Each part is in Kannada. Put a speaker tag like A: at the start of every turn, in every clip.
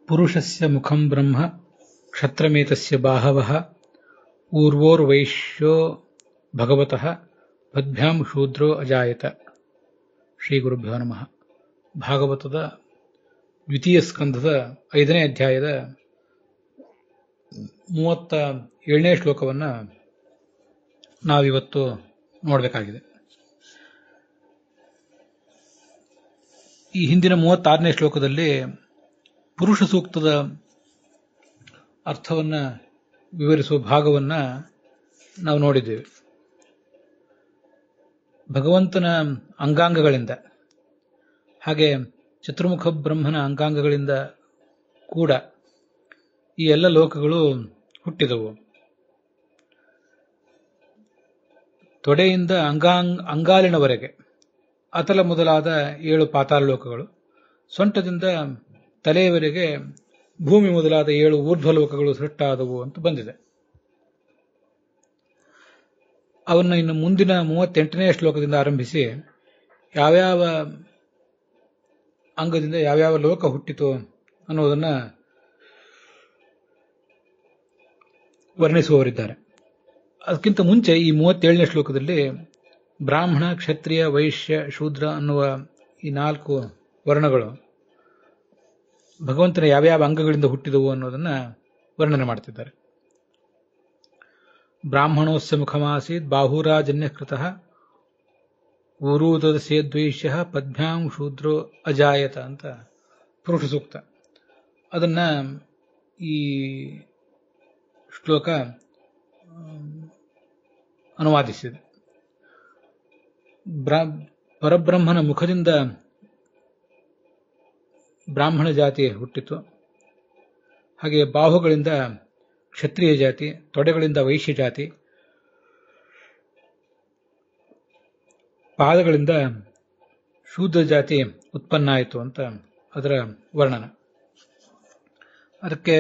A: ಪುರುಷಸ್ಯ ಮುಖಂ ಬ್ರಹ್ಮ ಕ್ಷತ್ರಮೇತಸ್ಯ ಬಾಹವಃ ಊರ್ವೋರ್ವೈಶ್ಯೋ ಭಗವತಃ ಪದ್ಭ್ಯಾಂ ಶೂದ್ರೋ ಅಜಾಯತ. ಶ್ರೀ ಗುರುಭ್ಯೋ ನಮಃ. ಭಾಗವತದ ದ್ವಿತೀಯ ಸ್ಕಂಧದ 5ನೇ ಅಧ್ಯಾಯದ 37ನೇ ಶ್ಲೋಕವನ್ನು ನಾವಿವತ್ತು ನೋಡಬೇಕಾಗಿದೆ. ಈ ಹಿಂದಿನ 36ನೇ ಶ್ಲೋಕದಲ್ಲಿ ಪುರುಷ ಸೂಕ್ತದ ಅರ್ಥವನ್ನು ವಿವರಿಸುವ ಭಾಗವನ್ನು ನಾವು ನೋಡಿದ್ದೇವೆ. ಭಗವಂತನ ಅಂಗಾಂಗಗಳಿಂದ ಹಾಗೆ ಚತುರ್ಮುಖ ಬ್ರಹ್ಮನ ಅಂಗಾಂಗಗಳಿಂದ ಕೂಡ ಈ ಎಲ್ಲ ಲೋಕಗಳು ಹುಟ್ಟಿದವು. ತೊಡೆಯಿಂದ ಅಂಗಾಲಿನವರೆಗೆ ಅತಲ ಮೊದಲಾದ 7 ಪಾತಾಳ ಲೋಕಗಳು, ಸೊಂಟದಿಂದ ತಲೆಯವರೆಗೆ ಭೂಮಿ ಮೊದಲಾದ 7 ಊರ್ಧ್ವ ಲೋಕಗಳು ಸೃಷ್ಟಾದವು ಅಂತ ಬಂದಿದೆ. ಅವನ್ನು ಇನ್ನು ಮುಂದಿನ 38ನೇ ಶ್ಲೋಕದಿಂದ ಆರಂಭಿಸಿ ಯಾವ್ಯಾವ ಅಂಗದಿಂದ ಯಾವ್ಯಾವ ಲೋಕ ಹುಟ್ಟಿತು ಅನ್ನೋದನ್ನು ವರ್ಣಿಸುವವರಿದ್ದಾರೆ. ಅದಕ್ಕಿಂತ ಮುಂಚೆ ಈ 37ನೇ ಶ್ಲೋಕದಲ್ಲಿ ಬ್ರಾಹ್ಮಣ, ಕ್ಷತ್ರಿಯ, ವೈಶ್ಯ, ಶೂದ್ರ ಅನ್ನುವ ಈ 4 ವರ್ಣಗಳು ಭಗವಂತನ ಯಾವ್ಯಾವ ಅಂಗಗಳಿಂದ ಹುಟ್ಟಿದವು ಅನ್ನೋದನ್ನು ವರ್ಣನೆ ಮಾಡ್ತಿದ್ದಾರೆ. ಬ್ರಾಹ್ಮಣೋಸ್ಯ ಮುಖಮಾಸೀತ್ ಬಾಹುರಾಜನ್ಯಕೃತಃ ಊರೂದದ ಸೇದ್ವೈಶ್ಯ ಪದ್ಭ್ಯಾಂ ಶೂದ್ರೋ ಅಜಾಯತ ಅಂತ ಪುರುಷ ಸೂಕ್ತ. ಅದನ್ನ ಈ ಶ್ಲೋಕ ಅನುವಾದಿಸಿದೆ. ಪರಬ್ರಹ್ಮನ ಮುಖದಿಂದ ಬ್ರಾಹ್ಮಣ ಜಾತಿ ಹುಟ್ಟಿತು, ಹಾಗೆ ಬಾಹುಗಳಿಂದ ಕ್ಷತ್ರಿಯ ಜಾತಿ, ತೊಡೆಗಳಿಂದ ವೈಶ್ಯ ಜಾತಿ, ಪಾದಗಳಿಂದ ಶೂದ್ರ ಜಾತಿ ಉತ್ಪನ್ನ ಆಯಿತು ಅಂತ ಅದರ ವರ್ಣನ. ಅದಕ್ಕೆ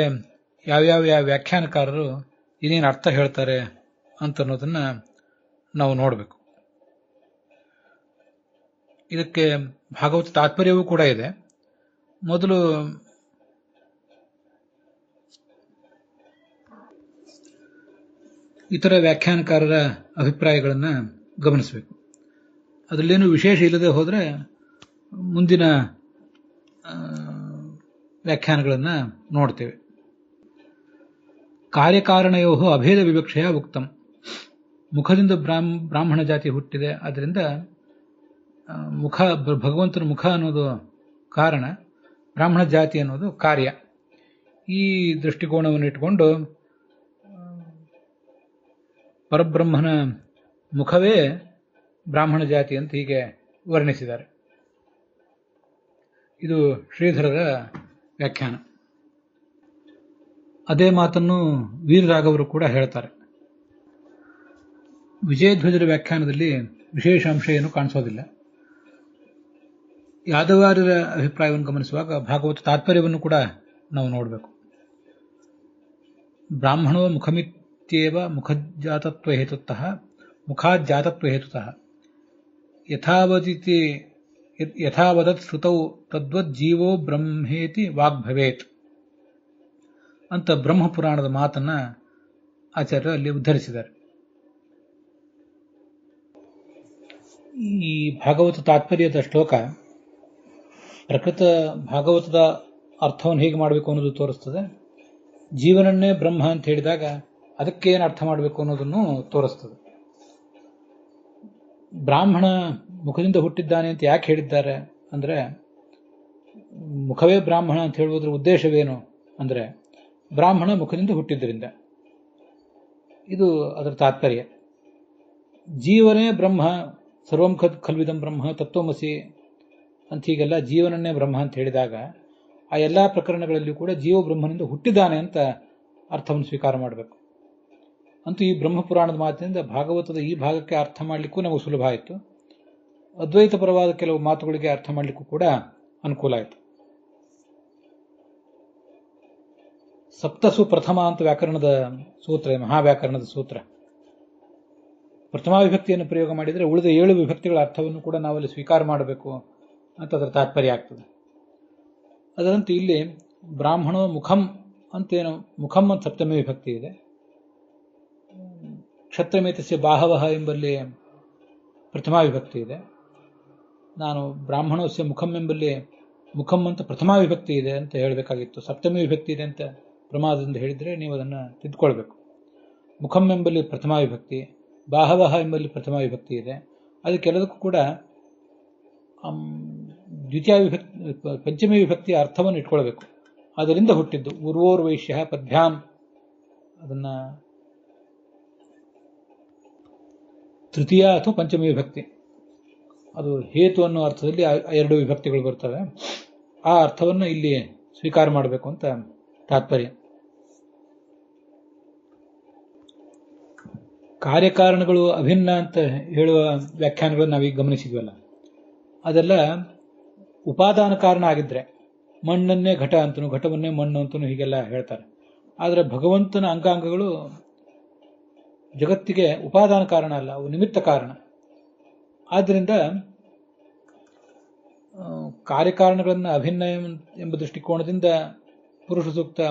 A: ಯಾವ್ಯಾವ ವ್ಯಾಖ್ಯಾನಕಾರರು ಏನೇನು ಅರ್ಥ ಹೇಳ್ತಾರೆ ಅಂತ ಅನ್ನೋದನ್ನ ನಾವು ನೋಡಬೇಕು. ಇದಕ್ಕೆ ಭಾಗವತ ತಾತ್ಪರ್ಯವೂ ಕೂಡ ಇದೆ. ಮೊದಲು ಇತರ ವ್ಯಾಖ್ಯಾನಕಾರರ ಅಭಿಪ್ರಾಯಗಳನ್ನು ಗಮನಿಸಬೇಕು. ಅದರಲ್ಲೇನು ವಿಶೇಷ ಇಲ್ಲದೆ ಹೋದರೆ ಮುಂದಿನ ವ್ಯಾಖ್ಯಾನಗಳನ್ನು ನೋಡ್ತೇವೆ. ಕಾರ್ಯಕಾರಣಯೋ ಅಭೇದ ವಿವಕ್ಷೆಯ ಉಕ್ತಂ. ಮುಖದಿಂದ ಬ್ರಾಹ್ಮಣ ಜಾತಿ ಹುಟ್ಟಿದೆ, ಅದರಿಂದ ಭಗವಂತನ ಮುಖ ಅನ್ನೋದು ಕಾರಣ, ಬ್ರಾಹ್ಮಣ ಜಾತಿ ಅನ್ನೋದು ಕಾರ್ಯ. ಈ ದೃಷ್ಟಿಕೋನವನ್ನು ಇಟ್ಟುಕೊಂಡು ಪರಬ್ರಹ್ಮನ ಮುಖವೇ ಬ್ರಾಹ್ಮಣ ಜಾತಿ ಅಂತ ಹೀಗೆ ವರ್ಣಿಸಿದ್ದಾರೆ. ಇದು ಶ್ರೀಧರರ ವ್ಯಾಖ್ಯಾನ. ಅದೇ ಮಾತನ್ನು ವೀರರಾಘವರು ಕೂಡ ಹೇಳ್ತಾರೆ. ವಿಜಯಧ್ವಜರ ವ್ಯಾಖ್ಯಾನದಲ್ಲಿ ವಿಶೇಷ ಅಂಶ ಏನು ಕಾಣಿಸೋದಿಲ್ಲ. ಯಾದವಾರ್ಯರ ಅಭಿಪ್ರಾಯವನ್ನು ಗಮನಿಸುವಾಗ ಭಾಗವತ ತಾತ್ಪರ್ಯವನ್ನು ಕೂಡ ನಾವು ನೋಡಬೇಕು. ಬ್ರಾಹ್ಮಣೋ ಮುಖಮಿತ್ಯೇವ ಮುಖಜಾತತ್ವ ಹೇತುತಃ ಮುಖಾಜ್ಜಾತತ್ವ ಹೇತುತಃ ಯಥಾವದತ್ ಶ್ರುತೌ ತದ್ವದ್ ಜೀವೋ ಬ್ರಹ್ಮೇತಿ ವಾಗ್ಭವೇತ್ ಅಂತ ಬ್ರಹ್ಮಪುರಾಣದ ಮಾತನ್ನ ಆಚಾರ್ಯರು ಅಲ್ಲಿ ಉದ್ಧರಿಸಿದ್ದಾರೆ. ಈ ಭಾಗವತ ತಾತ್ಪರ್ಯದ ಶ್ಲೋಕ ಪ್ರಕೃತ ಭಾಗವತದ ಅರ್ಥವನ್ನು ಹೇಗೆ ಮಾಡಬೇಕು ಅನ್ನೋದು ತೋರಿಸ್ತದೆ. ಜೀವನನ್ನೇ ಬ್ರಹ್ಮ ಅಂತ ಹೇಳಿದಾಗ ಅದಕ್ಕೆ ಏನು ಅರ್ಥ ಮಾಡಬೇಕು ಅನ್ನೋದನ್ನು ತೋರಿಸ್ತದೆ. ಬ್ರಾಹ್ಮಣ ಮುಖದಿಂದ ಹುಟ್ಟಿದ್ದಾನೆ ಅಂತ ಯಾಕೆ ಹೇಳಿದ್ದಾರೆ ಅಂದರೆ, ಮುಖವೇ ಬ್ರಾಹ್ಮಣ ಅಂತ ಹೇಳುವುದರ ಉದ್ದೇಶವೇನು ಅಂದರೆ, ಬ್ರಾಹ್ಮಣ ಮುಖದಿಂದ ಹುಟ್ಟಿದ್ದರಿಂದ. ಇದು ಅದರ ತಾತ್ಪರ್ಯ. ಜೀವನೇ ಬ್ರಹ್ಮ, ಸರ್ವಂ ಖಲ್ವಿದಂ ಬ್ರಹ್ಮ, ತತ್ವಮಸಿ ಅಂತ ಹೀಗೆಲ್ಲ ಜೀವನನ್ನೇ ಬ್ರಹ್ಮ ಅಂತ ಹೇಳಿದಾಗ ಆ ಎಲ್ಲ ಪ್ರಕರಣಗಳಲ್ಲಿ ಕೂಡ ಜೀವ ಬ್ರಹ್ಮನಿಂದ ಹುಟ್ಟಿದ್ದಾನೆ ಅಂತ ಅರ್ಥವನ್ನು ಸ್ವೀಕಾರ ಮಾಡಬೇಕು. ಅಂತೂ ಈ ಬ್ರಹ್ಮಪುರಾಣದ ಮಾತಿನಿಂದ ಭಾಗವತದ ಈ ಭಾಗಕ್ಕೆ ಅರ್ಥ ಮಾಡಲಿಕ್ಕೂ ನಮಗೆ ಸುಲಭ ಆಯಿತು. ಅದ್ವೈತ ಪರವಾದ ಕೆಲವು ಮಾತುಗಳಿಗೆ ಅರ್ಥ ಮಾಡಲಿಕ್ಕೂ ಕೂಡ ಅನುಕೂಲ ಆಯಿತು. ಸಪ್ತಸು ಪ್ರಥಮ ಅಂತ ವ್ಯಾಕರಣದ ಸೂತ್ರ, ಮಹಾವ್ಯಾಕರಣದ ಸೂತ್ರ. ಪ್ರಥಮಾ ವಿಭಕ್ತಿಯನ್ನು ಪ್ರಯೋಗ ಮಾಡಿದರೆ ಉಳಿದ 7 ವಿಭಕ್ತಿಗಳ ಅರ್ಥವನ್ನು ಕೂಡ ನಾವಲ್ಲಿ ಸ್ವೀಕಾರ ಮಾಡಬೇಕು ಅಂತ ಅದರ ತಾತ್ಪರ್ಯ ಆಗ್ತದೆ. ಅದರಂತೆ ಇಲ್ಲಿ ಬ್ರಾಹ್ಮಣೋ ಮುಖಂ ಅಂತೇನು, ಮುಖಂ ಅಂತ ಸಪ್ತಮಿ ವಿಭಕ್ತಿ ಇದೆ. ಕ್ಷತ್ರಮೇತಸ್ಯ ಬಾಹವಃ ಎಂಬಲ್ಲಿ ಪ್ರಥಮಾ ವಿಭಕ್ತಿ ಇದೆ. ನಾನು ಬ್ರಾಹ್ಮಣೋಸ್ಯ ಮುಖಂ ಎಂಬಲ್ಲಿ ಮುಖಂ ಅಂತ ಪ್ರಥಮಾ ವಿಭಕ್ತಿ ಇದೆ ಅಂತ ಹೇಳಬೇಕಾಗಿತ್ತು. ಸಪ್ತಮಿ ವಿಭಕ್ತಿ ಇದೆ ಅಂತ ಪ್ರಮಾದದಿಂದ ಹೇಳಿದರೆ ನೀವು ಅದನ್ನು ತಿದ್ದುಕೊಳ್ಬೇಕು. ಮುಖಂ ಎಂಬಲ್ಲಿ ಪ್ರಥಮಾ ವಿಭಕ್ತಿ, ಬಾಹವಃ ಎಂಬಲ್ಲಿ ಪ್ರಥಮಾ ವಿಭಕ್ತಿ ಇದೆ. ಅದಕ್ಕೆಲ್ಲದಕ್ಕೂ ಕೂಡ ದ್ವಿತೀಯ ವಿಭಕ್ತಿ, ಪಂಚಮಿ ವಿಭಕ್ತಿಯ ಅರ್ಥವನ್ನು ಇಟ್ಕೊಳ್ಬೇಕು. ಅದರಿಂದ ಹುಟ್ಟಿದ್ದು ಉರ್ವೋರ್ ವೈಶ್ಯ ಪದ್ಭ್ಯಾಂ. ಅದನ್ನ ತೃತೀಯ ಅಥವಾ ಪಂಚಮಿ ವಿಭಕ್ತಿ, ಅದು ಹೇತು ಅನ್ನೋ ಅರ್ಥದಲ್ಲಿ ಎರಡು ವಿಭಕ್ತಿಗಳು ಬರ್ತವೆ. ಆ ಅರ್ಥವನ್ನು ಇಲ್ಲಿ ಸ್ವೀಕಾರ ಮಾಡಬೇಕು ಅಂತ ತಾತ್ಪರ್ಯ. ಕಾರ್ಯಕಾರಣಗಳು ಅಭಿನ್ನ ಅಂತ ಹೇಳುವ ವ್ಯಾಖ್ಯಾನಗಳನ್ನು ನಾವೀಗ ಗಮನಿಸಿದ್ವಲ್ಲ, ಅದೆಲ್ಲ ಉಪಾದಾನ ಕಾರಣ ಆಗಿದ್ರೆ ಮಣ್ಣನ್ನೇ ಘಟ ಅಂತನೂ, ಘಟವನ್ನೇ ಮಣ್ಣು ಅಂತನೂ ಹೀಗೆಲ್ಲ ಹೇಳ್ತಾರೆ. ಆದರೆ ಭಗವಂತನ ಅಂಗಾಂಗಗಳು ಜಗತ್ತಿಗೆ ಉಪಾದಾನ ಕಾರಣ ಅಲ್ಲ, ಅವು ನಿಮಿತ್ತ ಕಾರಣ. ಆದ್ದರಿಂದ ಕಾರ್ಯಕಾರಣಗಳನ್ನು ಅಭಿನ್ನ ಎಂಬ ದೃಷ್ಟಿಕೋನದಿಂದ ಪುರುಷ ಸೂಕ್ತ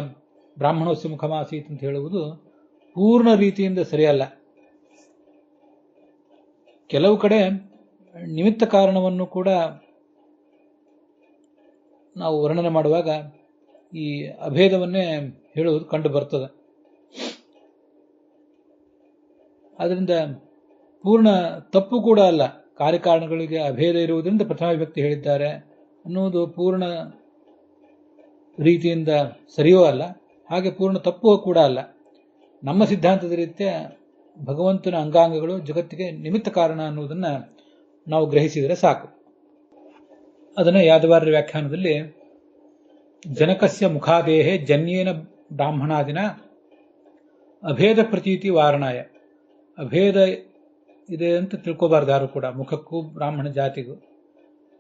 A: ಬ್ರಾಹ್ಮಣೋಸ್ಯ ಮುಖಮಾಸೀತ್ ಅಂತ ಹೇಳುವುದು ಪೂರ್ಣ ರೀತಿಯಿಂದ ಸರಿಯಲ್ಲ. ಕೆಲವು ಕಡೆ ನಿಮಿತ್ತ ಕಾರಣವನ್ನು ಕೂಡ ನಾವು ವರ್ಣನೆ ಮಾಡುವಾಗ ಈ ಅಭೇದವನ್ನೇ ಹೇಳುವುದು ಕಂಡು ಬರ್ತದೆ. ಆದ್ದರಿಂದ ಪೂರ್ಣ ತಪ್ಪು ಕೂಡ ಅಲ್ಲ. ಕಾರ್ಯಕಾರಣಗಳಿಗೆ ಅಭೇದ ಇರುವುದರಿಂದ ಪ್ರಥಮ ವಿಭಕ್ತಿ ಹೇಳಿದ್ದಾರೆ ಅನ್ನುವುದು ಪೂರ್ಣ ರೀತಿಯಿಂದ ಸರಿಯೂ ಅಲ್ಲ, ಹಾಗೆ ಪೂರ್ಣ ತಪ್ಪು ಕೂಡ ಅಲ್ಲ. ನಮ್ಮ ಸಿದ್ಧಾಂತದ ರೀತಿಯ ಭಗವಂತನ ಅಂಗಾಂಗಗಳು ಜಗತ್ತಿಗೆ ನಿಮಿತ್ತ ಕಾರಣ ಅನ್ನುವುದನ್ನು ನಾವು ಗ್ರಹಿಸಿದರೆ ಸಾಕು. ಅದನ್ನು ಯಾದವಾರ್ಯ ವ್ಯಾಖ್ಯಾನದಲ್ಲಿ ಜನಕಸ್ಯ ಮುಖಾದೇಹೆ ಜನ್ಯೇನ ಬ್ರಾಹ್ಮಣಾದಿನ ಅಭೇದ ಪ್ರತೀತಿ ವಾರಣಾಯ. ಅಭೇದ ಇದೆ ಅಂತ ತಿಳ್ಕೋಬಾರ್ದು ಯಾರು ಕೂಡ. ಮುಖಕ್ಕೂ ಬ್ರಾಹ್ಮಣ ಜಾತಿಗೂ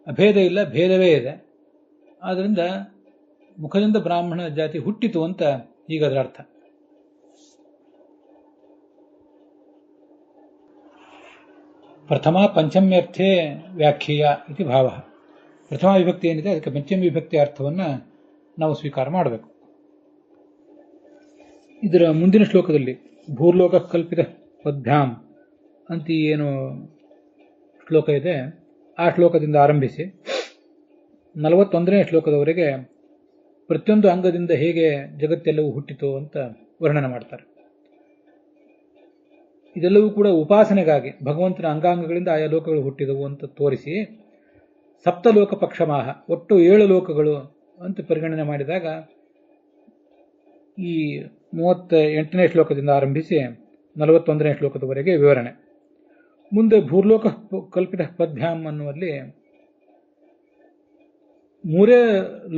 A: ಅಭೇದ ಇಲ್ಲ, ಭೇದವೇ ಇದೆ. ಆದ್ದರಿಂದ ಮುಖದಿಂದ ಬ್ರಾಹ್ಮಣ ಜಾತಿ ಹುಟ್ಟಿತು ಅಂತ ಈಗ ಅದರ ಅರ್ಥ. ಪ್ರಥಮ ಪಂಚಮ್ಯರ್ಥೇ ವ್ಯಾಖ್ಯೇಯ ಇತಿ ಭಾವ. ಪ್ರಥಮ ವಿಭಕ್ತಿ ಏನಿದೆ ಅದಕ್ಕೆ ಪಂಚಮ ವಿಭಕ್ತಿಯ ಅರ್ಥವನ್ನು ನಾವು ಸ್ವೀಕಾರ ಮಾಡಬೇಕು. ಇದರ ಮುಂದಿನ ಶ್ಲೋಕದಲ್ಲಿ ಭೂರ್ಲೋಕ ಕಲ್ಪಿತ ಪದ್ಭ್ಯಾಂ ಅಂತ ಏನು ಶ್ಲೋಕ ಇದೆ, ಆ ಶ್ಲೋಕದಿಂದ ಆರಂಭಿಸಿ 41ನೇ ಶ್ಲೋಕದವರೆಗೆ ಪ್ರತಿಯೊಂದು ಅಂಗದಿಂದ ಹೇಗೆ ಜಗತ್ತೆಲ್ಲವೂ ಹುಟ್ಟಿತು ಅಂತ ವರ್ಣನೆ ಮಾಡ್ತಾರೆ. ಇದೆಲ್ಲವೂ ಕೂಡ ಉಪಾಸನೆಗಾಗಿ ಭಗವಂತನ ಅಂಗಾಂಗಗಳಿಂದ ಆಯಾ ಲೋಕಗಳು ಹುಟ್ಟಿದವು ಅಂತ ತೋರಿಸಿ, ಸಪ್ತಲೋಕ ಪಕ್ಷಮಾಹ, ಒಟ್ಟು 7 ಲೋಕಗಳು ಅಂತ ಪರಿಗಣನೆ ಮಾಡಿದಾಗ ಈ 38ನೇ ಶ್ಲೋಕದಿಂದ ಆರಂಭಿಸಿ 41ನೇ ಶ್ಲೋಕದವರೆಗೆ ವಿವರಣೆ. ಮುಂದೆ ಭೂರ್ಲೋಕ ಕಲ್ಪಿತ ಪದ್ಭ್ಯಾಂ ಅನ್ನುವಲ್ಲಿ 3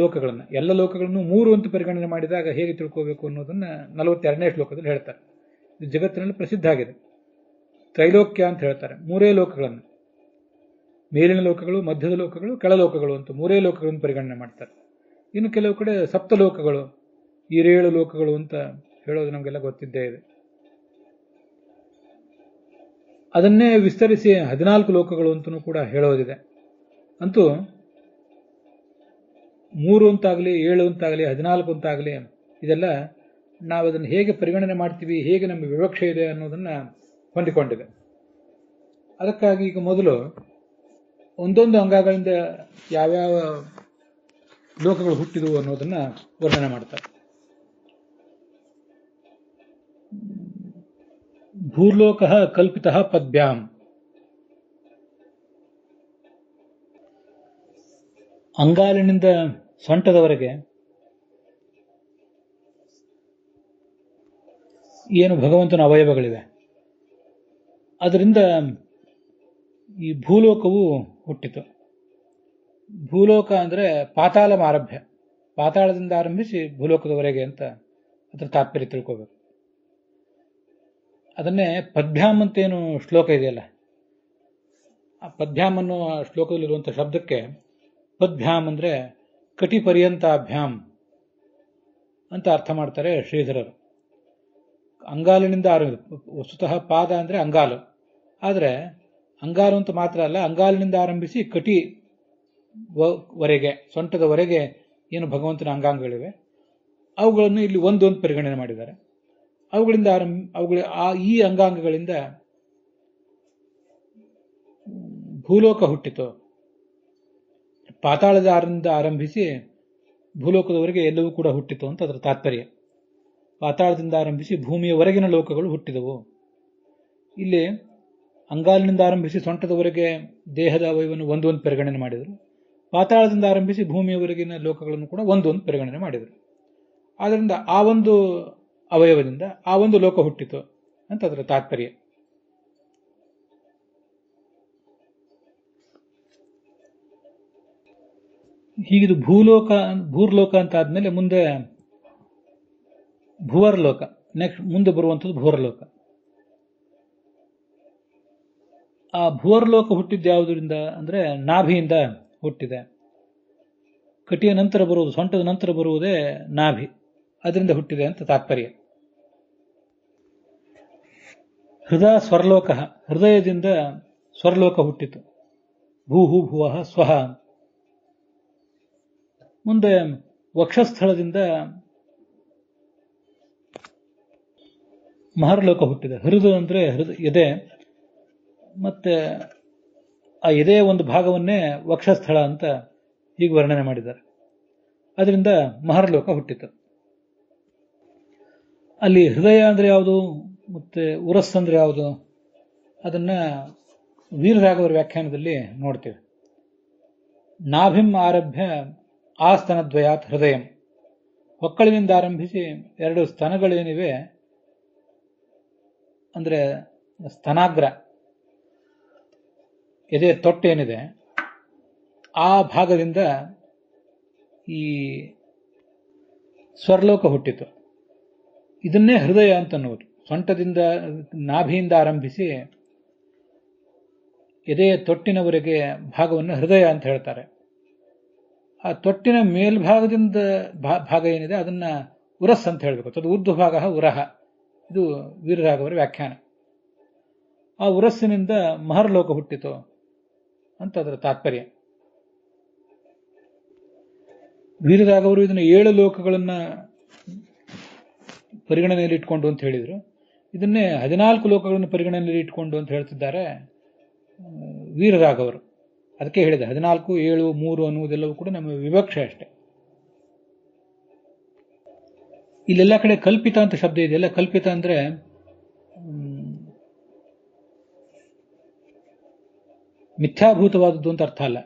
A: ಲೋಕಗಳನ್ನು, ಎಲ್ಲ ಲೋಕಗಳನ್ನು 3 ಅಂತ ಪರಿಗಣನೆ ಮಾಡಿದಾಗ ಹೇಗೆ ತಿಳ್ಕೋಬೇಕು ಅನ್ನೋದನ್ನ 42ನೇ ಶ್ಲೋಕದಲ್ಲಿ ಹೇಳ್ತಾರೆ. ಇದು ಜಗತ್ತಿನಲ್ಲಿ ಪ್ರಸಿದ್ಧ ಆಗಿದೆ. ತ್ರೈಲೋಕ್ಯ ಅಂತ ಹೇಳ್ತಾರೆ. 3 ಲೋಕಗಳನ್ನು, ಮೇಲಿನ ಲೋಕಗಳು, ಮಧ್ಯದ ಲೋಕಗಳು, ಕೆಳಲೋಕಗಳು ಅಂತ 3 ಲೋಕಗಳನ್ನು ಪರಿಗಣನೆ ಮಾಡ್ತಾರೆ. ಇನ್ನು ಕೆಲವು ಕಡೆ ಸಪ್ತಲೋಕಗಳು, 7 ಲೋಕಗಳು ಅಂತ ಹೇಳೋದು ನಮಗೆಲ್ಲ ಗೊತ್ತಿದ್ದೇ ಇದೆ. ಅದನ್ನೇ ವಿಸ್ತರಿಸಿ 14 ಲೋಕಗಳು ಅಂತಲೂ ಕೂಡ ಹೇಳೋದಿದೆ. ಅಂತೂ 3 ಅಂತಾಗಲಿ, 7 ಅಂತಾಗಲಿ, 14 ಅಂತಾಗಲಿ, ಇದೆಲ್ಲ ನಾವು ಅದನ್ನು ಹೇಗೆ ಪರಿಗಣನೆ ಮಾಡ್ತೀವಿ, ಹೇಗೆ ನಮ್ಮ ವಿವಕ್ಷೆ ಇದೆ ಅನ್ನೋದನ್ನು ಹೊಂದಿಕೊಂಡಿದೆ. ಅದಕ್ಕಾಗಿ ಈಗ ಮೊದಲು ಒಂದೊಂದು ಅಂಗಗಳಿಂದ ಯಾವ್ಯಾವ ಲೋಕಗಳು ಹುಟ್ಟಿದವು ಅನ್ನೋದನ್ನು ವರ್ಣನೆ ಮಾಡ್ತಾರೆ. ಭೂರ್ಲೋಕ ಕಲ್ಪಿತ ಪದ್ಭ್ಯಾಂ. ಅಂಗಾಲಿನಿಂದ ಸೊಂಟದವರೆಗೆ ಏನು ಭಗವಂತನ ಅವಯವಗಳಿವೆ, ಅದರಿಂದ ಈ ಭೂಲೋಕವು ಹುಟ್ಟಿತು. ಭೂಲೋಕ ಅಂದರೆ ಪಾತಾಳ ಆರಭ್ಯ, ಪಾತಾಳದಿಂದ ಆರಂಭಿಸಿ ಭೂಲೋಕದವರೆಗೆ ಅಂತ ಅದರ ತಾತ್ಪರ್ಯ ತಿಳ್ಕೋಬೇಕು. ಅದನ್ನೇ ಪದ್ಭ್ಯಾಂ ಅಂತೇನು ಶ್ಲೋಕ ಇದೆಯಲ್ಲ, ಆ ಪದ್ಭ್ಯಾಂ ಅನ್ನುವ ಶ್ಲೋಕದಲ್ಲಿರುವಂಥ ಶಬ್ದಕ್ಕೆ ಪದ್ಭ್ಯಾಂ ಅಂದರೆ ಕಟಿ ಪರ್ಯಂತಾಭ್ಯಾಂ ಅಂತ ಅರ್ಥ ಮಾಡ್ತಾರೆ ಶ್ರೀಧರರು. ಅಂಗಾಲಿನಿಂದ ವಸ್ತುತಃ ಪಾದ ಅಂದರೆ ಅಂಗಾಲು, ಆದರೆ ಅಂಗಾಲು ಅಂತ ಮಾತ್ರ ಅಲ್ಲ, ಅಂಗಾಲಿನಿಂದ ಆರಂಭಿಸಿ ಕಟಿ ವರೆಗೆ, ಸೊಂಟದವರೆಗೆ ಏನು ಭಗವಂತನ ಅಂಗಾಂಗಗಳಿವೆ ಅವುಗಳನ್ನು ಇಲ್ಲಿ ಒಂದೊಂದು ಪರಿಗಣನೆ ಮಾಡಿದ್ದಾರೆ. ಅವುಗಳಿಂದ ಈ ಅಂಗಾಂಗಗಳಿಂದ ಭೂಲೋಕ ಹುಟ್ಟಿತು. ಪಾತಾಳದಿಂದ ಆರಂಭಿಸಿ ಭೂಲೋಕದವರೆಗೆ ಎಲ್ಲವೂ ಕೂಡ ಹುಟ್ಟಿತು ಅಂತ ಅದರ ತಾತ್ಪರ್ಯ. ಪಾತಾಳದಿಂದ ಆರಂಭಿಸಿ ಭೂಮಿಯವರೆಗಿನ ಲೋಕಗಳು ಹುಟ್ಟಿದವು. ಇಲ್ಲಿ ಅಂಗಾಲಿನಿಂದ ಆರಂಭಿಸಿ ಸೊಂಟದವರೆಗೆ ದೇಹದ ಅವಯವವನ್ನು ಒಂದೊಂದು ಪರಿಗಣನೆ ಮಾಡಿದರು. ಪಾತಾಳದಿಂದ ಆರಂಭಿಸಿ ಭೂಮಿಯವರೆಗಿನ ಲೋಕಗಳನ್ನು ಕೂಡ ಒಂದೊಂದು ಪರಿಗಣನೆ ಮಾಡಿದರು. ಆದ್ದರಿಂದ ಆ ಒಂದು ಅವಯವದಿಂದ ಆ ಒಂದು ಲೋಕ ಹುಟ್ಟಿತು ಅಂತ ಅದರ ತಾತ್ಪರ್ಯ. ಹೀಗಿದು ಭೂರ್ಲೋಕ ಅಂತ ಆದ್ಮೇಲೆ ಮುಂದೆ ಭುವರ್ಲೋಕ, ನೆಕ್ಸ್ಟ್ ಮುಂದೆ ಬರುವಂಥದ್ದು ಭುವರ್ಲೋಕ. ಆ ಭುವರ್ಲೋಕ ಹುಟ್ಟಿದ್ದು ಯಾವುದರಿಂದ ಅಂದ್ರೆ ನಾಭಿಯಿಂದ ಹುಟ್ಟಿದೆ. ಕಟಿಯ ನಂತರ ಬರುವುದು, ಸೊಂಟದ ನಂತರ ಬರುವುದೇ ನಾಭಿ, ಅದರಿಂದ ಹುಟ್ಟಿದೆ ಅಂತ ತಾತ್ಪರ್ಯ. ಸ್ವರ್ಲೋಕ, ಹೃದಯದಿಂದ ಸ್ವರ್ಲೋಕ ಹುಟ್ಟಿತು. ಭೂಹು ಭುವಃ ಸ್ವಹ. ಮುಂದೆ ವಕ್ಷಸ್ಥಳದಿಂದ ಮಹರ್ಲೋಕ ಹುಟ್ಟಿದೆ. ಹೃದಯ ಅಂದ್ರೆ ಎದೆ, ಮತ್ತೆ ಆ ಎದೆಯ ಒಂದು ಭಾಗವನ್ನೇ ವಕ್ಷಸ್ಥಳ ಅಂತ ಹೀಗೆ ವರ್ಣನೆ ಮಾಡಿದ್ದಾರೆ. ಅದರಿಂದ ಮಹರ್ಲೋಕ ಹುಟ್ಟಿತು. ಅಲ್ಲಿ ಹೃದಯ ಅಂದ್ರೆ ಯಾವುದು ಮತ್ತೆ ಉರಸ್ ಅಂದ್ರೆ ಯಾವುದು ಅದನ್ನ ವೀರರಾಘವರ ವ್ಯಾಖ್ಯಾನದಲ್ಲಿ ನೋಡ್ತೇವೆ. ನಾಭಿಂ ಆರಭ್ಯ ಆಸ್ತನದ್ವಯಾತ್ ಹೃದಯಂ. ಹೊಕ್ಕಳಿನಿಂದ ಆರಂಭಿಸಿ ಎರಡು ಸ್ತನಗಳೇನಿವೆ ಅಂದ್ರೆ ಸ್ತನಾಗ್ರ, ಎದೆ ತೊಟ್ಟೇನಿದೆ, ಆ ಭಾಗದಿಂದ ಈ ಸ್ವರ್ಲೋಕ ಹುಟ್ಟಿತು. ಇದನ್ನೇ ಹೃದಯ ಅಂತ ಅನ್ನೋದು. ಸೊಂಟದಿಂದ ನಾಭಿಯಿಂದ ಆರಂಭಿಸಿ ಎದೆಯ ತೊಟ್ಟಿನವರೆಗೆ ಭಾಗವನ್ನು ಹೃದಯ ಅಂತ ಹೇಳ್ತಾರೆ. ಆ ತೊಟ್ಟಿನ ಮೇಲ್ಭಾಗದಿಂದ ಭಾಗ ಏನಿದೆ ಅದನ್ನ ಉರಸ್ ಅಂತ ಹೇಳಬೇಕು. ಅದು ಊರ್ಧ್ವ ಭಾಗ ಉರಹ. ಇದು ವೀರರಾಘವರ ವ್ಯಾಖ್ಯಾನ. ಆ ಉರಸ್ಸಿನಿಂದ ಮಹರ್ಲೋಕ ಹುಟ್ಟಿತು ಅಂತ ಅದರ ತಾತ್ಪರ್ಯ. ವೀರರಾಘವರು ಇದನ್ನು 7 ಲೋಕಗಳನ್ನ ಪರಿಗಣನೆಯಲ್ಲಿ ಇಟ್ಕೊಂಡು ಅಂತ ಹೇಳಿದ್ರು. ಇದನ್ನೇ 14 ಲೋಕಗಳನ್ನು ಪರಿಗಣನೆಯಲ್ಲಿ ಇಟ್ಕೊಂಡು ಅಂತ ಹೇಳ್ತಿದ್ದಾರೆ ವೀರರಾಘವರು. ಅದಕ್ಕೆ ಹೇಳಿದೆ 14, 7, 3 ಅನ್ನುವುದೆಲ್ಲವೂ ಕೂಡ ನಮ್ಮ ವಿವಕ್ಷೆ ಅಷ್ಟೆ. ಇಲ್ಲೆಲ್ಲ ಕಡೆ ಕಲ್ಪಿತ ಅಂತ ಶಬ್ದ ಇದೆಯಲ್ಲ, ಕಲ್ಪಿತ ಅಂದ್ರೆ ಮಿಥ್ಯಾಭೂತವಾದದ್ದು ಅಂತ ಅರ್ಥ ಅಲ್ಲ.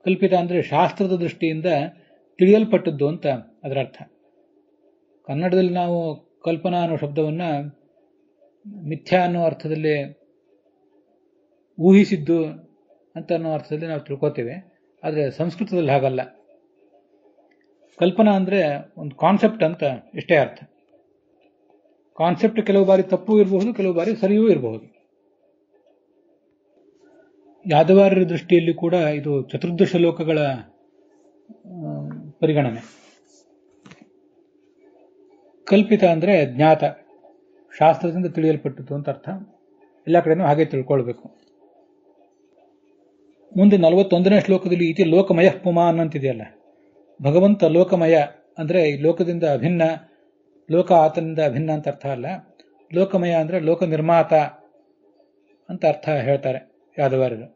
A: ಕಲ್ಪಿತ ಅಂದ್ರೆ ಶಾಸ್ತ್ರದ ದೃಷ್ಟಿಯಿಂದ ತಿಳಿಯಲ್ಪಟ್ಟದ್ದು ಅಂತ ಅದರ ಅರ್ಥ. ಕನ್ನಡದಲ್ಲಿ ನಾವು ಕಲ್ಪನಾ ಅನ್ನೋ ಶಬ್ದವನ್ನ ಮಿಥ್ಯಾ ಅನ್ನೋ ಅರ್ಥದಲ್ಲಿ, ಊಹಿಸಿದ್ದು ಅಂತ ಅನ್ನೋ ಅರ್ಥದಲ್ಲಿ ನಾವು ತಿಳ್ಕೋತೇವೆ. ಆದರೆ ಸಂಸ್ಕೃತದಲ್ಲಿ ಹಾಗಲ್ಲ. ಕಲ್ಪನಾ ಅಂದ್ರೆ ಒಂದು ಕಾನ್ಸೆಪ್ಟ್ ಅಂತ ಇಷ್ಟೇ ಅರ್ಥ. ಕಾನ್ಸೆಪ್ಟ್ ಕೆಲವು ಬಾರಿ ತಪ್ಪು ಇರಬಹುದು, ಕೆಲವು ಬಾರಿ ಸರಿಯೂ ಇರಬಹುದು. ಯಾದವಾರ್ಯರ ದೃಷ್ಟಿಯಲ್ಲಿ ಕೂಡ ಇದು ಚತುರ್ದಶ ಲೋಕಗಳ ಪರಿಗಣನೆ. ಕಲ್ಪಿತ ಅಂದ್ರೆ ಜ್ಞಾತ, ಶಾಸ್ತ್ರದಿಂದ ತಿಳಿಯಲ್ಪಟ್ಟದ್ದು ಅಂತ ಅರ್ಥ. ಎಲ್ಲ ಕಡೆನೂ ಹಾಗೆ ತಿಳ್ಕೊಳ್ಬೇಕು. ಮುಂದೆ 41ನೇ ಶ್ಲೋಕದಲ್ಲಿ ಇತಿ ಲೋಕಮಯ ಪುಮಾನ್ ಅಂತಿದೆಯಲ್ಲ, ಭಗವಂತ ಲೋಕಮಯ ಅಂದ್ರೆ ಈ ಲೋಕದಿಂದ ಅಭಿನ್ನ, ಲೋಕ ಆತನಿಂದ ಅಭಿನ್ನ ಅಂತ ಅರ್ಥ ಅಲ್ಲ. ಲೋಕಮಯ ಅಂದ್ರೆ ಲೋಕ ನಿರ್ಮಾತ ಅಂತ ಅರ್ಥ ಹೇಳ್ತಾರೆ ಯಾದವಾರ್ಯರು.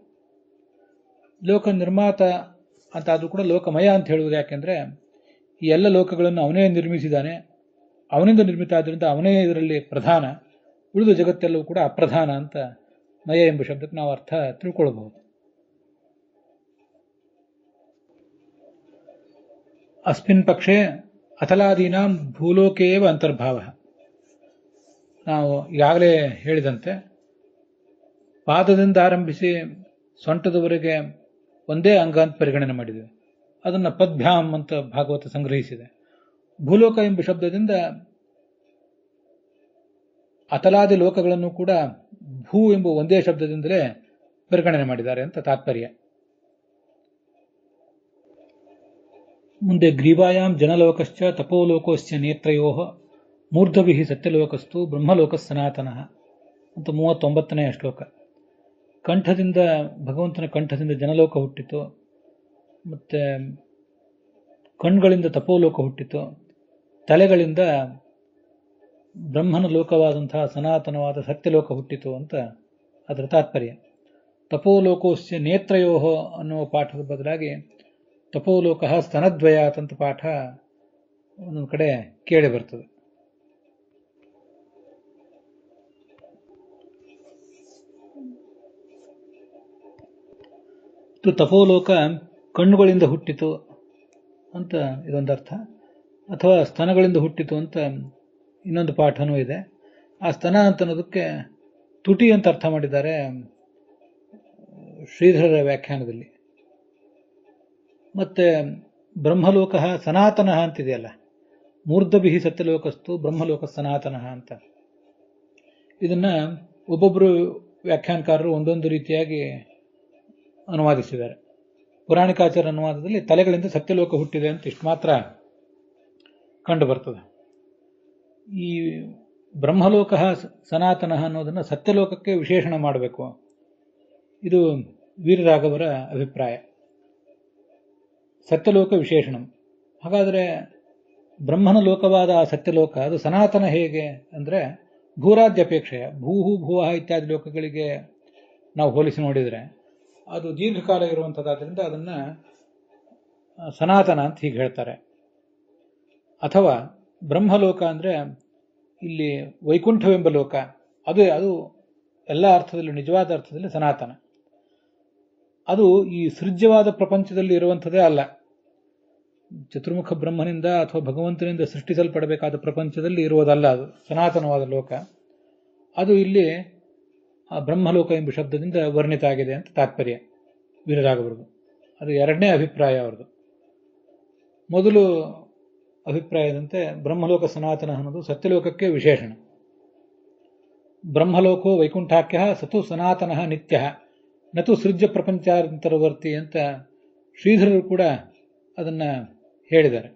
A: ಲೋಕ ನಿರ್ಮಾತ ಅಂತ ಆದ್ರೂ ಕೂಡ ಲೋಕಮಯ ಅಂತ ಹೇಳುವುದು ಯಾಕೆಂದ್ರೆ ಈ ಎಲ್ಲ ಲೋಕಗಳನ್ನು ಅವನೇ ನಿರ್ಮಿಸಿದ್ದಾನೆ, ಅವನಿಂದ ನಿರ್ಮಿತ ಆದ್ರಿಂದ ಅವನೇ ಇದರಲ್ಲಿ ಪ್ರಧಾನ, ಉಳಿದ ಜಗತ್ತೆಲ್ಲವೂ ಕೂಡ ಅಪ್ರಧಾನ ಅಂತ ಮಯ ಎಂಬ ಶಬ್ದಕ್ಕೆ ನಾವು ಅರ್ಥ ತಿಳ್ಕೊಳ್ಬಹುದು. ಅಸ್ಮಿನ್ ಪಕ್ಷೆ ಅತಲಾದೀನಾಂ ಭೂಲೋಕೇವ ಅಂತರ್ಭಾವ. ನಾವು ಈಗಾಗಲೇ ಹೇಳಿದಂತೆ ಪಾದದಿಂದ ಆರಂಭಿಸಿ ಸೊಂಟದವರೆಗೆ ಒಂದೇ ಅಂಗ ಅಂತ ಪರಿಗಣನೆ ಮಾಡಿದ್ದೇವೆ. ಅದನ್ನು ಪದ್ಭ್ಯಾಮ್ ಅಂತ ಭಾಗವತ ಸಂಗ್ರಹಿಸಿದೆ. ಭೂಲೋಕ ಎಂಬ ಶಬ್ದದಿಂದ ಅತಲಾದಿ ಲೋಕಗಳನ್ನು ಕೂಡ ಭೂ ಎಂಬ ಒಂದೇ ಶಬ್ದದಿಂದಲೇ ಪರಿಗಣನೆ ಮಾಡಿದ್ದಾರೆ ಅಂತ ತಾತ್ಪರ್ಯ. ಮುಂದೆ ಗ್ರೀವಾಯಾಮ್ ಜನಲೋಕಶ್ಚ ತಪೋಲೋಕೋಶ್ಚ ನೇತ್ರಯೋ ಮೂರ್ಧವಿ ಸತ್ಯಲೋಕಸ್ತು ಬ್ರಹ್ಮಲೋಕ ಸನಾತನಃ ಅಂತ 39ನೇ ಶ್ಲೋಕ. ಕಂಠದಿಂದ, ಭಗವಂತನ ಕಂಠದಿಂದ ಜನಲೋಕ ಹುಟ್ಟಿತು, ಮತ್ತೆ ಕಣ್ಗಳಿಂದ ತಪೋಲೋಕ ಹುಟ್ಟಿತು, ತಲೆಗಳಿಂದ ಬ್ರಹ್ಮನ ಲೋಕವಾದಂತಹ ಸನಾತನವಾದ ಸತ್ಯಲೋಕ ಹುಟ್ಟಿತು ಅಂತ ಅದರ ತಾತ್ಪರ್ಯ. ತಪೋಲೋಕೋಸ್ಯ ನೇತ್ರಯೋಹ ಅನ್ನುವ ಪಾಠದ ಬದಲಾಗಿ ತಪೋಲೋಕ ಸ್ತನದ್ವಯಾತ್ ಅಂತ ಪಾಠ ಒಂದೊಂದು ಕಡೆ ಕೇಳಿ ಬರ್ತದೆ. ತಪೋಲೋಕ ಕಣ್ಣುಗಳಿಂದ ಹುಟ್ಟಿತು ಅಂತ ಇದೊಂದರ್ಥ, ಅಥವಾ ಸ್ತನಗಳಿಂದ ಹುಟ್ಟಿತು ಅಂತ ಇನ್ನೊಂದು ಪಾಠನೂ ಇದೆ. ಆ ಸ್ತನ ಅಂತ ಅನ್ನೋದಕ್ಕೆ ತುಟಿ ಅಂತ ಅರ್ಥ ಮಾಡಿದ್ದಾರೆ ಶ್ರೀಧರರ ವ್ಯಾಖ್ಯಾನದಲ್ಲಿ. ಮತ್ತೆ ಬ್ರಹ್ಮಲೋಕ ಸನಾತನ ಅಂತಿದೆಯಲ್ಲ, ಮೂರ್ಧಭಿಹಿ ಸತ್ಯಲೋಕಸ್ತು ಬ್ರಹ್ಮಲೋಕ ಸನಾತನ ಅಂತ. ಇದನ್ನ ಒಬ್ಬೊಬ್ಬರು ವ್ಯಾಖ್ಯಾನಕಾರರು ಒಂದೊಂದು ರೀತಿಯಾಗಿ ಅನುವಾದಿಸಿದ್ದಾರೆ. ಪುರಾಣಿಕಾಚಾರ್ಯ ಅನುವಾದದಲ್ಲಿ ತಲೆಗಳಿಂದ ಸತ್ಯಲೋಕ ಹುಟ್ಟಿದೆ ಅಂತ ಇಷ್ಟು ಮಾತ್ರ ಕಂಡು ಬರ್ತದೆ. ಈ ಬ್ರಹ್ಮಲೋಕ ಸನಾತನ ಅನ್ನೋದನ್ನು ಸತ್ಯಲೋಕಕ್ಕೆ ವಿಶೇಷಣ ಮಾಡಬೇಕು, ಇದು ವೀರರಾಘವರ ಅಭಿಪ್ರಾಯ. ಸತ್ಯಲೋಕ ವಿಶೇಷಣಂ. ಹಾಗಾದರೆ ಬ್ರಹ್ಮನ ಲೋಕವಾದ ಆ ಸತ್ಯಲೋಕ ಅದು ಸನಾತನ ಹೇಗೆ ಅಂದರೆ, ಭೂರಾದ್ಯಪೇಕ್ಷೆಯ ಭೂಹು ಭೂವಹ ಇತ್ಯಾದಿ ಲೋಕಗಳಿಗೆ ನಾವು ಹೋಲಿಸಿ ನೋಡಿದರೆ ಅದು ದೀರ್ಘಕಾಲ ಇರುವಂಥದ್ದಾದ್ದರಿಂದ ಅದನ್ನು ಸನಾತನ ಅಂತ ಹೀಗೆ ಹೇಳ್ತಾರೆ. ಅಥವಾ ಬ್ರಹ್ಮಲೋಕ ಅಂದರೆ ಇಲ್ಲಿ ವೈಕುಂಠವೆಂಬ ಲೋಕ, ಅದು ಎಲ್ಲ ಅರ್ಥದಲ್ಲೂ ನಿಜವಾದ ಅರ್ಥದಲ್ಲಿ ಸನಾತನ. ಅದು ಈ ಸೃಜ್ಯವಾದ ಪ್ರಪಂಚದಲ್ಲಿ ಇರುವಂಥದ್ದೇ ಅಲ್ಲ, ಚತುರ್ಮುಖ ಬ್ರಹ್ಮನಿಂದ ಅಥವಾ ಭಗವಂತನಿಂದ ಸೃಷ್ಟಿಸಲ್ಪಡಬೇಕಾದ ಪ್ರಪಂಚದಲ್ಲಿ ಇರುವುದಲ್ಲ. ಅದು ಸನಾತನವಾದ ಲೋಕ. ಅದು ಇಲ್ಲಿ ಆ ಬ್ರಹ್ಮಲೋಕ ಎಂಬ ಶಬ್ದದಿಂದ ವರ್ಣಿತ ಆಗಿದೆ ಅಂತ ತಾತ್ಪರ್ಯ ವೀರರಾಘವರದು. ಅದು ಎರಡನೇ ಅಭಿಪ್ರಾಯ ಅವರದು. ಮೊದಲು ಅಭಿಪ್ರಾಯದಂತೆ ಬ್ರಹ್ಮಲೋಕ ಸನಾತನ ಅನ್ನೋದು ಸತ್ಯಲೋಕಕ್ಕೆ ವಿಶೇಷಣ. ಬ್ರಹ್ಮಲೋಕೋ ವೈಕುಂಠಾಖ್ಯ ಸತು ಸನಾತನ ನಿತ್ಯ ನತು ಸೃಜ್ಯ ಪ್ರಪಂಚಾಂತರವರ್ತಿ ಅಂತ ಶ್ರೀಧರರು ಕೂಡ ಅದನ್ನ ಹೇಳಿದ್ದಾರೆ.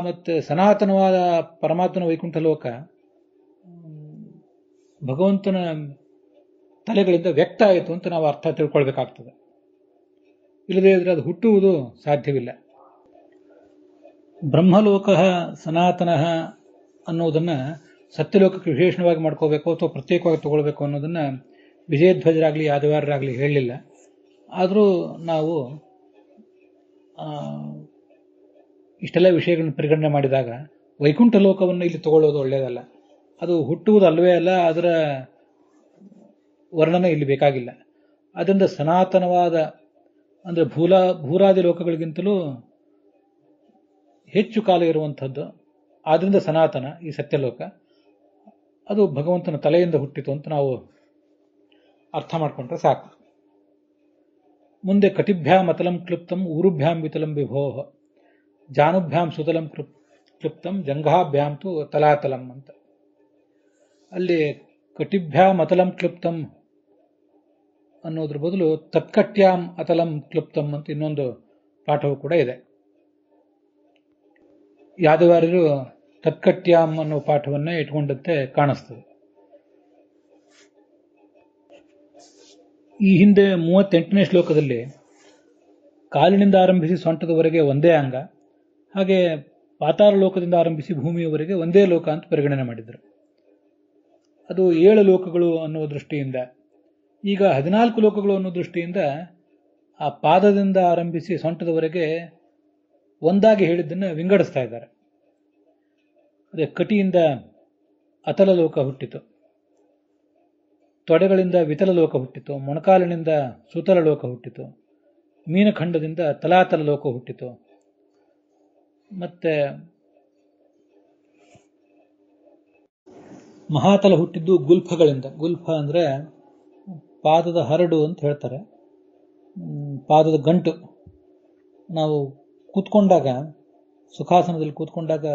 A: ಮತ್ತೆ ಸನಾತನವಾದ ಪರಮಾತ್ಮನ ವೈಕುಂಠ ಲೋಕ ಭಗವಂತನ ತಲೆಗಳಿಂದ ವ್ಯಕ್ತ ಆಯಿತು ಅಂತ ನಾವು ಅರ್ಥ ತಿಳ್ಕೊಳ್ಬೇಕಾಗ್ತದೆ. ಇಲ್ಲದೇ ಇದ್ರೆ ಅದು ಹುಟ್ಟುವುದು ಸಾಧ್ಯವಿಲ್ಲ. ಬ್ರಹ್ಮಲೋಕ ಸನಾತನ ಅನ್ನೋದನ್ನ ಸತ್ಯಲೋಕಕ್ಕೆ ವಿಶೇಷವಾಗಿ ಮಾಡ್ಕೋಬೇಕು ಅಥವಾ ಪ್ರತ್ಯೇಕವಾಗಿ ತಗೊಳ್ಬೇಕು ಅನ್ನೋದನ್ನ ವಿಜಯಧ್ವಜರಾಗಲಿ ಯಾದವಾರರಾಗಲಿ ಹೇಳಲಿಲ್ಲ. ಆದರೂ ನಾವು ಇಷ್ಟೆಲ್ಲ ವಿಷಯಗಳನ್ನು ಪರಿಗಣನೆ ಮಾಡಿದಾಗ ವೈಕುಂಠ ಲೋಕವನ್ನು ಇಲ್ಲಿ ತಗೊಳ್ಳೋದು ಒಳ್ಳೆಯದಲ್ಲ. ಅದು ಹುಟ್ಟುವುದು ಅಲ್ಲವೇ ಅಲ್ಲ, ಅದರ ವರ್ಣನೆ ಇಲ್ಲಿ ಬೇಕಾಗಿಲ್ಲ. ಅದರಿಂದ ಸನಾತನವಾದ ಅಂದರೆ ಭೂರಾದಿ ಲೋಕಗಳಿಗಿಂತಲೂ ಹೆಚ್ಚು ಕಾಲ ಇರುವಂಥದ್ದು, ಆದ್ರಿಂದ ಸನಾತನ ಈ ಸತ್ಯಲೋಕ. ಅದು ಭಗವಂತನ ತಲೆಯಿಂದ ಹುಟ್ಟಿತು ಅಂತ ನಾವು ಅರ್ಥ ಮಾಡಿಕೊಂಡ್ರೆ ಸಾಕು. ಮುಂದೆ ಕಟಿಭ್ಯಾಂ ಅತಲಂ ಕ್ಲುಪ್ತಂ ಊರುಭ್ಯಾಂ ವಿತಲಂ ವಿಭೋಹ ಜಾನುಭ್ಯಾಂ ಸುತಲಂ ಕ್ಲುಪ್ತಂ ಜಂಘಾಭ್ಯಾಂ ತು ತಲಾತಲಂ ಅಂತ. ಅಲ್ಲಿ ಕಟಿಭ್ಯಾಂ ಅತಲಂ ಕ್ಲುಪ್ತಂ ಅನ್ನೋದ್ರ ಬದಲು ತತ್ಕಟ್ಯಾಂ ಅತಲಂ ಕ್ಲುಪ್ತಂ ಅಂತ ಇನ್ನೊಂದು ಪಾಠವೂ ಕೂಡ ಇದೆ. ಯಾದವಾರ್ಯರು ತತ್ಕಟ್ಯಾಂ ಅನ್ನೋ ಪಾಠವನ್ನೇ ಇಟ್ಕೊಂಡಂತೆ ಕಾಣಿಸ್ತದೆ. ಈ ಹಿಂದೆ 38ನೇ ಶ್ಲೋಕದಲ್ಲಿ ಕಾಲಿನಿಂದ ಆರಂಭಿಸಿ ಸೊಂಟದವರೆಗೆ ಒಂದೇ ಅಂಗ, ಹಾಗೆ ಪಾತಾಳ ಲೋಕದಿಂದ ಆರಂಭಿಸಿ ಭೂಮಿಯವರೆಗೆ ಒಂದೇ ಲೋಕ ಅಂತ ಪರಿಗಣನೆ ಮಾಡಿದರು. ಅದು 7 ಲೋಕಗಳು ಅನ್ನುವ ದೃಷ್ಟಿಯಿಂದ. ಈಗ 14 ಲೋಕಗಳು ಅನ್ನೋ ದೃಷ್ಟಿಯಿಂದ ಆ ಪಾದದಿಂದ ಆರಂಭಿಸಿ ಸೊಂಟದವರೆಗೆ ಒಂದಾಗಿ ಹೇಳಿದ್ದನ್ನು ವಿಂಗಡಿಸ್ತಾ ಇದ್ದಾರೆ. ಅದೇ ಕಟಿಯಿಂದ ಅತಲ ಲೋಕ ಹುಟ್ಟಿತು, ತೊಡೆಗಳಿಂದ ವಿತಲ ಲೋಕ ಹುಟ್ಟಿತು, ಮೊಣಕಾಲಿನಿಂದ ಸುತಲ ಲೋಕ ಹುಟ್ಟಿತು, ಮೀನಖಂಡದಿಂದ ತಲಾತಲ ಲೋಕ ಹುಟ್ಟಿತು. ಮತ್ತೆ ಮಹಾತಲ ಹುಟ್ಟಿದ್ದು ಗುಲ್ಫಗಳಿಂದ. ಗುಲ್ಫ ಅಂದರೆ ಪಾದದ ಹರಡು ಅಂತ ಹೇಳ್ತಾರೆ, ಪಾದದ ಗಂಟು. ನಾವು ಕೂತ್ಕೊಂಡಾಗ, ಸುಖಾಸನದಲ್ಲಿ ಕೂತ್ಕೊಂಡಾಗ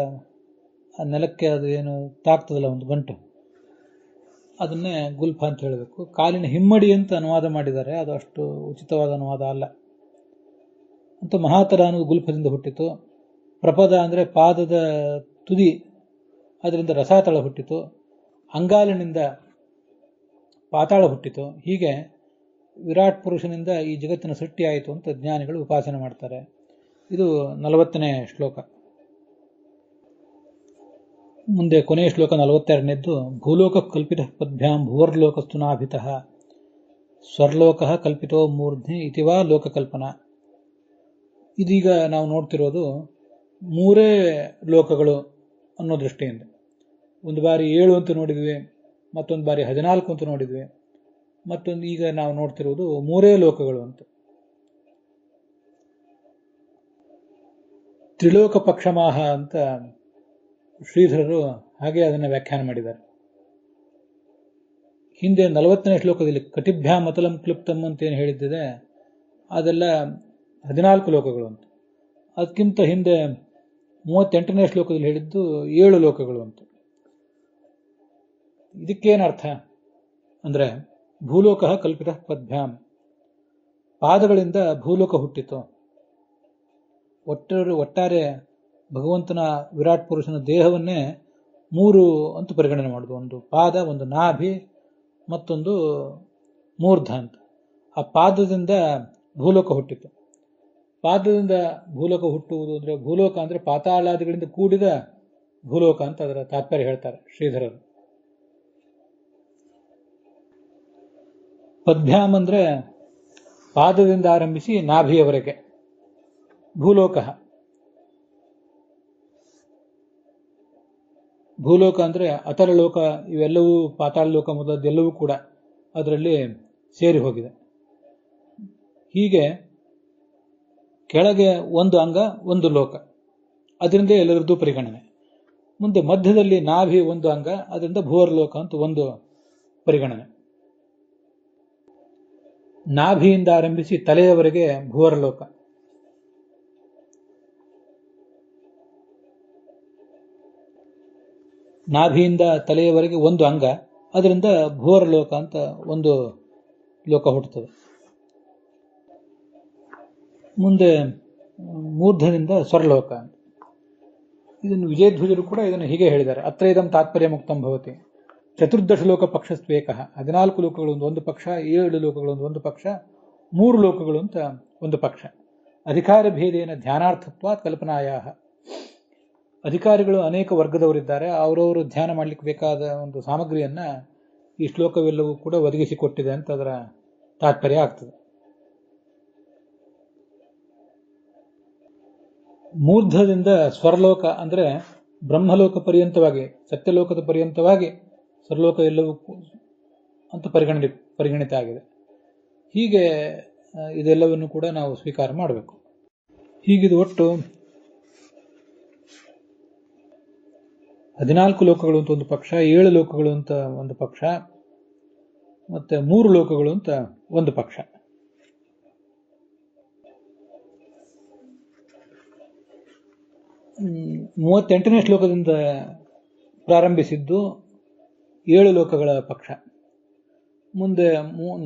A: ಆ ನೆಲಕ್ಕೆ ಅದು ಏನು ತಾಕ್ತದಲ್ಲ ಒಂದು ಗಂಟು, ಅದನ್ನೇ ಗುಲ್ಫ ಅಂತ ಹೇಳಬೇಕು. ಕಾಲಿನ ಹಿಮ್ಮಡಿ ಅಂತ ಅನುವಾದ ಮಾಡಿದ್ದಾರೆ, ಅದು ಅಷ್ಟು ಉಚಿತವಾದ ಅನುವಾದ ಅಲ್ಲ. ಅಂತೂ ಮಹಾತಲ ಅನ್ನೋದು ಗುಲ್ಫದಿಂದ ಹುಟ್ಟಿತು. ಪ್ರಪದ ಅಂದರೆ ಪಾದದ ತುದಿ, ಅದರಿಂದ ರಸಾತಳ ಹುಟ್ಟಿತು. ಅಂಗಾಲಿನಿಂದ ಪಾತಾಳ ಹುಟ್ಟಿತು. ಹೀಗೆ ವಿರಾಟ್ ಪುರುಷನಿಂದ ಈ ಜಗತ್ತಿನ ಸೃಷ್ಟಿಯಾಯಿತು ಅಂತ ಜ್ಞಾನಿಗಳು ಉಪಾಸನೆ ಮಾಡ್ತಾರೆ. ಇದು 40ನೇ ಶ್ಲೋಕ. ಮುಂದೆ ಕೊನೆಯ ಶ್ಲೋಕ 42ನೇದ್ದು. ಭೂಲೋಕ ಕಲ್ಪಿತ ಪದ್ಭ್ಯಾಂ ಭುವರ್ಲೋಕಸ್ತು ನಾಭಿತಃ ಸ್ವರ್ಲೋಕ ಕಲ್ಪಿತೋ ಮೂರ್ಧ್ನಿ ಇತಿವಾ ಲೋಕಕಲ್ಪನಾ. ಇದೀಗ ನಾವು ನೋಡ್ತಿರೋದು ಮೂರೇ ಲೋಕಗಳು ಅನ್ನೋ ದೃಷ್ಟಿಯಿಂದ. ಒಂದು ಬಾರಿ 7 ಅಂತ ನೋಡಿದ್ವಿ, ಮತ್ತೊಂದು ಬಾರಿ 14 ಅಂತ ನೋಡಿದ್ವಿ, ಮತ್ತೊಂದು ಈಗ ನಾವು ನೋಡ್ತಿರೋದು ಮೂರೇ ಲೋಕಗಳು ಅಂತ. ತ್ರಿಲೋಕ ಪಕ್ಷಮಾಹ ಅಂತ ಶ್ರೀಧರರು ಹಾಗೆ ಅದನ್ನು ವ್ಯಾಖ್ಯಾನ ಮಾಡಿದ್ದಾರೆ. ಹಿಂದೆ 40ನೇ ಶ್ಲೋಕದಲ್ಲಿ ಕಟಿಭ್ಯಾಂ ಮತಲಂ ಕ್ಲುಪ್ತಂ ಅಂತ ಏನು ಹೇಳಿದ್ದಿದೆ ಅದೆಲ್ಲ 14 ಲೋಕಗಳು ಅಂತ. ಅದಕ್ಕಿಂತ ಹಿಂದೆ 38ನೇ ಶ್ಲೋಕದಲ್ಲಿ ಹೇಳಿದ್ದು 7 ಲೋಕಗಳು ಅಂತ. ಇದಕ್ಕೇನರ್ಥ ಅಂದ್ರೆ, ಭೂಲೋಕ ಕಲ್ಪಿತ ಪದ್ಭ್ಯಾಂ, ಪಾದಗಳಿಂದ ಭೂಲೋಕ ಹುಟ್ಟಿತು. ಒಟ್ಟಾರೆ ಭಗವಂತನ ವಿರಾಟ್ ಪುರುಷನ ದೇಹವನ್ನೇ 3 ಅಂತ ಪರಿಗಣನೆ ಮಾಡುದು. ಒಂದು ಪಾದ, ಒಂದು ನಾಭಿ, ಮತ್ತೊಂದು ಮೂರ್ಧ ಅಂತ. ಆ ಪಾದದಿಂದ ಭೂಲೋಕ ಹುಟ್ಟಿತು. ಪಾದದಿಂದ ಭೂಲೋಕ ಹುಟ್ಟುವುದು ಅಂದ್ರೆ, ಭೂಲೋಕ ಅಂದ್ರೆ ಪಾತಾಳಾದಿಗಳಿಂದ ಕೂಡಿದ ಭೂಲೋಕ ಅಂತ ಅದರ ತಾತ್ಪರ್ಯ ಹೇಳ್ತಾರೆ ಶ್ರೀಧರರು. ಪದ್ಭ್ಯಾಮ್ ಅಂದ್ರೆ ಪಾದದಿಂದ ಆರಂಭಿಸಿ ನಾಭಿಯವರೆಗೆ ಭೂಲೋಕ. ಭೂಲೋಕ ಅಂದ್ರೆ ಅತಲ ಲೋಕ, ಇವೆಲ್ಲವೂ ಪಾತಾಳ ಲೋಕ ಮೊದಲದೆಲ್ಲವೂ ಕೂಡ ಅದರಲ್ಲಿ ಸೇರಿ ಹೋಗಿದೆ. ಹೀಗೆ ಕೆಳಗೆ ಒಂದು ಅಂಗ, ಒಂದು ಲೋಕ, ಅದರಿಂದ ಎಲ್ಲರದ್ದು ಪರಿಗಣನೆ. ಮುಂದೆ ಮಧ್ಯದಲ್ಲಿ ನಾಭಿ ಒಂದು ಅಂಗ, ಅದರಿಂದ ಭೂವರ್ಲೋಕ ಅಂತ ಒಂದು ಪರಿಗಣನೆ. ನಾಭಿಯಿಂದ ಆರಂಭಿಸಿ ತಲೆಯವರೆಗೆ ಭೂವರ್ಲೋಕ. ನಾಭಿಯಿಂದ ತಲೆಯವರೆಗೆ ಒಂದು ಅಂಗ, ಅದರಿಂದ ಭೂವರ್ಲೋಕ ಅಂತ ಒಂದು ಲೋಕ ಹುಟ್ಟುತ್ತದೆ. ಮುಂದೆ ಮೂರ್ಧದಿಂದ ಸ್ವರ್ಲೋಕ. ಇದನ್ನು ವಿಜಯಧ್ವಜರು ಕೂಡ ಇದನ್ನು ಹೀಗೆ ಹೇಳಿದ್ದಾರೆ. ಅತ್ರ ಇದಂ ತಾತ್ಪರ್ಯ ಮುಕ್ತಂ ಭವತಿ. ಚತುರ್ದಶ ಲೋಕ ಪಕ್ಷಸ್ವೇಕ. 14 ಲೋಕಗಳು ಒಂದು ಪಕ್ಷ, 7 ಲೋಕಗಳು ಒಂದು ಪಕ್ಷ, 3 ಲೋಕಗಳು ಅಂತ ಒಂದು ಪಕ್ಷ. ಅಧಿಕಾರ ಭೇದೇನ ಧ್ಯಾನಾರ್ಥತ್ವಾತ್ ಕಲ್ಪನಾಯ. ಅಧಿಕಾರಿಗಳು ಅನೇಕ ವರ್ಗದವರಿದ್ದಾರೆ. ಅವರವರು ಧ್ಯಾನ ಮಾಡಲಿಕ್ಕೆ ಬೇಕಾದ ಒಂದು ಸಾಮಗ್ರಿಯನ್ನ ಈ ಶ್ಲೋಕವೆಲ್ಲವೂ ಕೂಡ ಒದಗಿಸಿಕೊಟ್ಟಿದೆ ಅಂತ ಅದರ ತಾತ್ಪರ್ಯ ಆಗ್ತದೆ. ಮೂರ್ಧದಿಂದ ಸ್ವರ್ಲೋಕ ಅಂದ್ರೆ ಬ್ರಹ್ಮಲೋಕ ಪರ್ಯಂತವಾಗಿ, ಸತ್ಯಲೋಕದ ಪರ್ಯಂತವಾಗಿ ಸ್ವರ್ಲೋಕ ಎಲ್ಲವೂ ಅಂತ ಪರಿಗಣಿತ ಆಗಿದೆ. ಹೀಗೆ ಇದೆಲ್ಲವನ್ನು ಕೂಡ ನಾವು ಸ್ವೀಕಾರ ಮಾಡಬೇಕು. ಹೀಗಿದು ಒಟ್ಟು 14 ಲೋಕಗಳು ಅಂತ ಒಂದು ಪಕ್ಷ, 7 ಲೋಕಗಳು ಅಂತ ಒಂದು ಪಕ್ಷ, ಮತ್ತೆ 3 ಲೋಕಗಳು ಅಂತ ಒಂದು ಪಕ್ಷ. ನೇ ಶ್ಲೋಕದಿಂದ ಪ್ರಾರಂಭಿಸಿದ್ದು 7 ಲೋಕಗಳ ಪಕ್ಷ. ಮುಂದೆ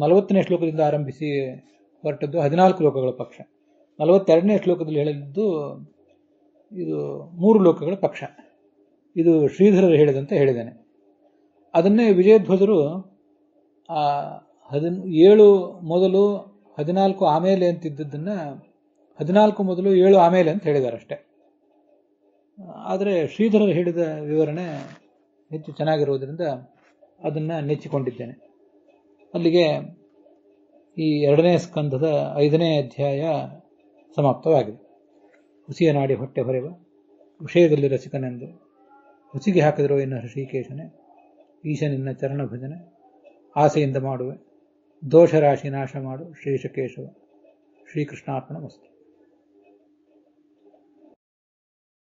A: 40ನೇ ಶ್ಲೋಕದಿಂದ ಆರಂಭಿಸಿ ಹೊರಟದ್ದು 14 ಲೋಕಗಳ ಪಕ್ಷ. 42ನೇ ಶ್ಲೋಕದಲ್ಲಿ ಹೇಳಿದ್ದು ಇದು 3 ಲೋಕಗಳ ಪಕ್ಷ. ಇದು ಶ್ರೀಧರರು ಹೇಳಿದಂತೆ ಹೇಳಿದ್ದೇನೆ. ಅದನ್ನೇ ವಿಜಯಧ್ವಜರು 7 ಮೊದಲು 14 ಆಮೇಲೆ ಅಂತಿದ್ದದನ್ನ 14 ಮೊದಲು 7 ಆಮೇಲೆ ಅಂತ ಹೇಳಿದ್ದಾರೆ ಅಷ್ಟೇ. ಆದರೆ ಶ್ರೀಧರರು ಹೇಳಿದ ವಿವರಣೆ ಹೆಚ್ಚು ಚೆನ್ನಾಗಿರುವುದರಿಂದ ಅದನ್ನ ನೆಚ್ಚಿಕೊಂಡಿದ್ದೇನೆ. ಅಲ್ಲಿಗೆ ಈ 2ನೇ ಸ್ಕಂಧದ 5ನೇ ಅಧ್ಯಾಯ ಸಮಾಪ್ತವಾಗಿದೆ. ಹುಸಿಯ ನಾಡಿ ಹೊಟ್ಟೆ ಹೊರೆವ ವಿಷಯದಲ್ಲಿ ರಸಿಕನೆಂದು ಹುಸಿಗೆ ಹಾಕಿದಿರೋ ಇನ್ನು ಹೃಷಿಕೇಶನೆ, ಈಶನಿನ್ನ ಚರಣ ಭಜನೆ ಆಸೆಯಿಂದ ಮಾಡುವೆ, ದೋಷರಾಶಿ ನಾಶ ಮಾಡು ಶ್ರೀಶಕೇಶವ. ಶ್ರೀಕೃಷ್ಣಾರ್ಪಣ ಮಸ್ತು.